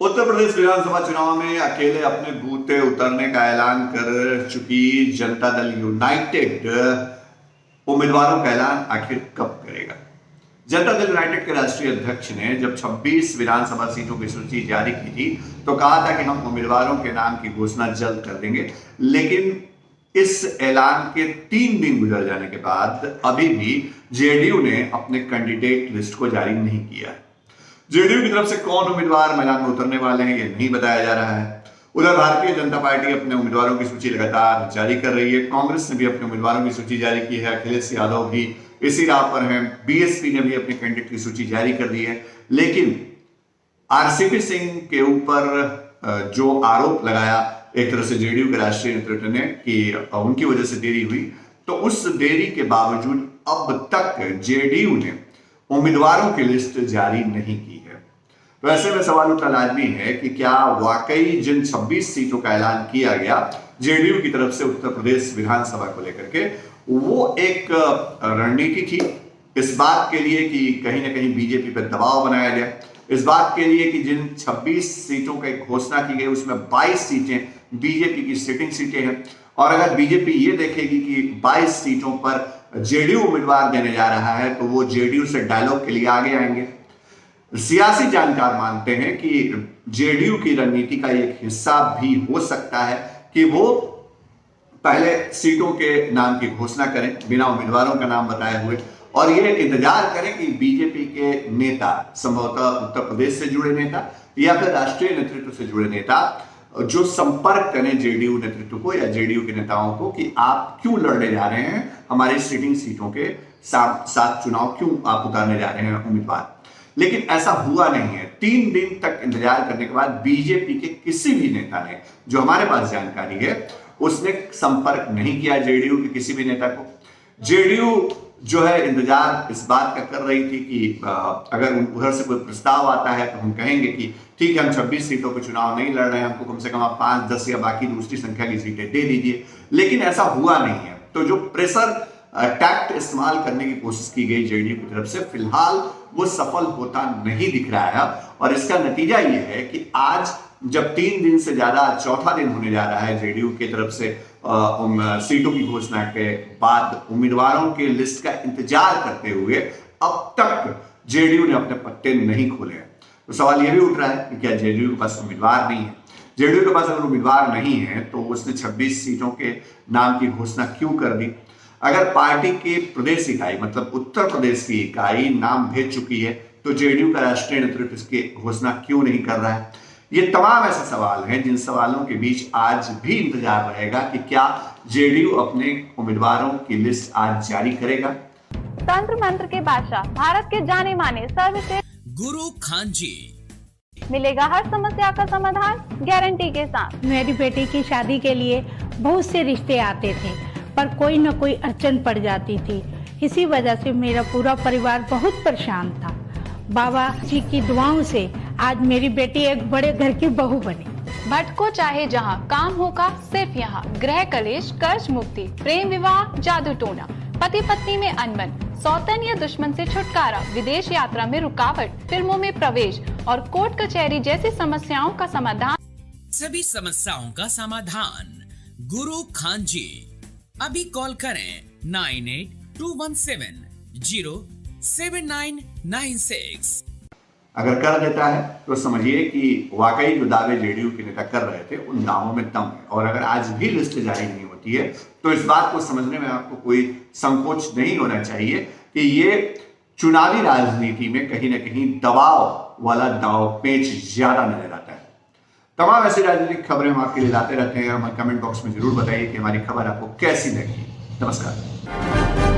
उत्तर प्रदेश विधानसभा चुनाव में अकेले अपने बूते उतरने का ऐलान कर चुकी जनता दल यूनाइटेड उम्मीदवारों का ऐलान आखिर कब करेगा। जनता दल यूनाइटेड के राष्ट्रीय अध्यक्ष ने जब 26 विधानसभा सीटों की सूची जारी की थी तो कहा था कि हम उम्मीदवारों के नाम की घोषणा जल्द कर देंगे, लेकिन इस ऐलान के 3 दिन गुजर जाने के बाद अभी भी जेडीयू ने अपने कैंडिडेट लिस्ट को जारी नहीं किया है। जेडीयू की तरफ से कौन उम्मीदवार मैदान में उतरने वाले हैं ये नहीं बताया जा रहा है। उधर भारतीय जनता पार्टी अपने उम्मीदवारों की सूची लगातार जारी कर रही है। कांग्रेस ने भी अपने उम्मीदवारों की सूची जारी की है। अखिलेश यादव भी इसी राह पर हैं। बीएसपी ने भी अपने कैंडिडेट की सूची जारी कर दी है। लेकिन आरसीपी सिंह के ऊपर जो आरोप लगाया एक तरह से जेडीयू के राष्ट्रीय नेतृत्व ने कि उनकी वजह से देरी हुई, तो उस देरी के बावजूद अब तक जेडीयू ने उम्मीदवारों की लिस्ट जारी नहीं की है। तो ऐसे में सवाल उठना लाजमी है कि क्या वाकई जिन 26 सीटों का ऐलान किया गया जेडीयू की तरफ से उत्तर प्रदेश विधानसभा को लेकर के, वो एक रणनीति थी इस बात के लिए कि कहीं ना कहीं बीजेपी पर दबाव बनाया गया, इस बात के लिए कि जिन 26 सीटों की घोषणा की गई उसमें 22 सीटें बीजेपी की सिटिंग सीटें हैं, और अगर बीजेपी ये देखेगी कि 22 सीटों पर जेडीयू उम्मीदवार देने जा रहा है तो वो जेडीयू से डायलॉग के लिए आगे आएंगे। सियासी जानकार मानते हैं कि जेडीयू की रणनीति का एक हिस्सा भी हो सकता है कि वो पहले सीटों के नाम की घोषणा करें बिना उम्मीदवारों का नाम बताए हुए, और ये इंतजार करें कि बीजेपी के नेता, संभवतः उत्तर प्रदेश से जुड़े नेता या फिर राष्ट्रीय नेतृत्व से जुड़े नेता, जो संपर्क करें जेडीयू नेतृत्व को या जेडीयू के नेताओं को कि आप क्यों लड़ने जा रहे हैं, हमारी सिटिंग सीटों के साथ चुनाव क्यों आप उतारने जा रहे हैं उम्मीदवार। लेकिन ऐसा हुआ नहीं है। 3 दिन तक इंतजार करने के बाद बीजेपी के किसी भी नेता ने, जो हमारे पास जानकारी है, उसने संपर्क नहीं किया जेडीयू के किसी भी नेता को। जेडीयू जो है इंतजार इस बात का कर रही थी कि अगर उधर से कोई प्रस्ताव आता है तो हम कहेंगे कि ठीक है, हम 26 सीटों पे चुनाव नहीं लड़ रहे हैं, हमको कम से कम आप 5, 10 या बाकी दूसरी संख्या की सीटें दे दीजिए। लेकिन ऐसा हुआ नहीं है। तो जो प्रेशर टैक्ट इस्तेमाल करने की कोशिश की गई जेडीयू की तरफ से, फिलहाल वो सफल होता नहीं दिख रहा है। और इसका नतीजा ये है कि आज जब 3 दिन से ज्यादा चौथा दिन होने जा रहा है जेडीयू की तरफ से सीटों की घोषणा के बाद उम्मीदवारों के लिस्ट का इंतजार करते हुए अब तक जेडीयू ने अपने पत्ते नहीं खोले हैं। तो सवाल यह भी उठ रहा है कि क्या जेडीयू के पास उम्मीदवार नहीं है। जेडीयू के पास अगर उम्मीदवार नहीं है तो उसने 26 सीटों के नाम की घोषणा क्यों कर दी। अगर पार्टी के प्रदेश इकाई, मतलब उत्तर प्रदेश की इकाई नाम भेज चुकी है तो जेडीयू का राष्ट्रीय नेतृत्व इसकी घोषणा क्यों नहीं कर रहा है। ये तमाम ऐसे सवाल हैं जिन सवालों के बीच आज भी इंतजार रहेगा कि क्या जेडीयू अपने उम्मीदवारों की लिस्ट आज जारी करेगा। तंत्र मंत्र के बादशाह, भारत के जाने माने सर्वश्रेष्ठ गुरु खान जी, मिलेगा हर समस्या का समाधान गारंटी के साथ। मेरी बेटी की शादी के लिए बहुत से रिश्ते आते थे, पर कोई न कोई अड़चन पड़ जाती थी। इसी वजह से मेरा पूरा परिवार बहुत परेशान था। बाबा जी की दुआओं से आज मेरी बेटी एक बड़े घर की बहू बनी। भटको चाहे जहाँ, काम होगा सिर्फ यहाँ। गृह कलेश, कर्ज मुक्ति, प्रेम विवाह, जादू टोना, पति पत्नी में अनबन, सौतन या दुश्मन से छुटकारा, विदेश यात्रा में रुकावट, फिल्मों में प्रवेश और कोर्ट कचहरी जैसी समस्याओं का समाधान। सभी समस्याओं का समाधान गुरु खान जी। अभी कॉल करें 9821707996। अगर कर देता है तो समझिए कि वाकई जो दावे जेडीयू के नेता कर रहे थे उन दावों में दम है। और अगर आज भी लिस्ट जारी नहीं होती है तो इस बात को समझने में आपको कोई संकोच नहीं होना चाहिए कि ये चुनावी राजनीति में कहीं ना कहीं दबाव वाला दाव पेच ज्यादा नजर आता है। तमाम ऐसी राजनीतिक खबरें हम आपके लिए लाते रहते हैं। हमें कमेंट बॉक्स में जरूर बताइए कि हमारी खबर आपको कैसी लगी। नमस्कार।